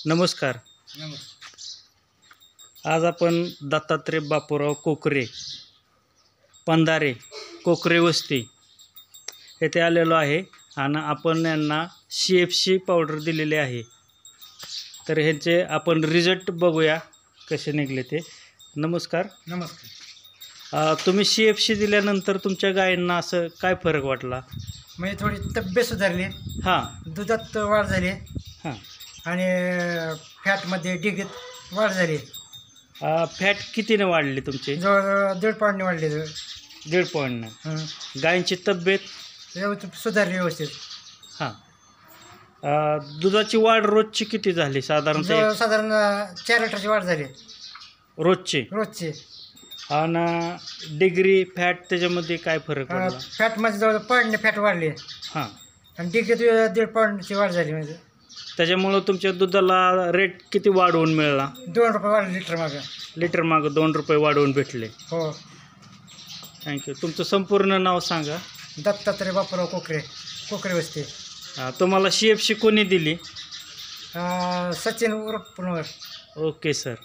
नमस्कार. आज आपण दत्तात्रय बापूराव कोकरे, पंधारे, कोकरे वस्ती येथे आलेलो आहे आणि आपण यांना CFC पावडर दिलेली आहे. तर ह्याचे आपण रिझल्ट बघूया कसे निघले ते. नमस्कार. तुम्ही CFC दिल्यानंतर तुमच्या गायींना असं काय फरक वाटला? म्हणजे थोडी तब्येत सुधारली, हां दुधात वाढ झाली हां. आणि फॅटमध्ये डिगीत वाढ झाली. फॅट कितीने वाढली तुमची? जवळ 1.5 पॉईंटने वाढली. 1.5 पॉईंटने. गायींची तब्येत सुधारली व्यवस्थित. हां. दुधाची वाढ रोजची किती झाली साधारणतः? साधारण 4 लिटरची वाढ झाली रोजची. आणि डिग्री फॅट त्याच्यामध्ये काय फरक पडला? फॅटमध्ये जवळ पॉईंटने फॅट वाढली. हां. आणि डिगीत 1.5 पॉईंटची वाढ झाली. म्हणजे त्याच्यामुळं तुमच्या दुधाला रेट किती वाढवून मिळाला? 2 रुपये वाढले लिटर मागं 2 रुपये वाढवून भेटले. हो. थँक्यू. तुमचं संपूर्ण नाव सांगा. दत्तात्रय बापूराव कोकरे, कोकरे वस्ती. तुम्हाला CFC कोणी दिली? सचिन रुपनवर. Okay sir.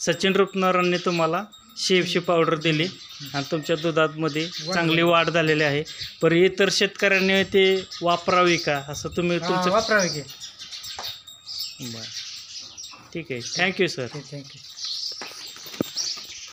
सचिन रुपनवरांनी तुम्हाला CFC पावडर दिली आणि तुमच्या दुधामध्ये चांगली वाढ झालेली आहे. पण इतर शेतकऱ्यांनी ते वापरावी का असं तुम्ही तुमचं वापरावे की? बरं, ठीक आहे. Thank you sir. थँक्यू.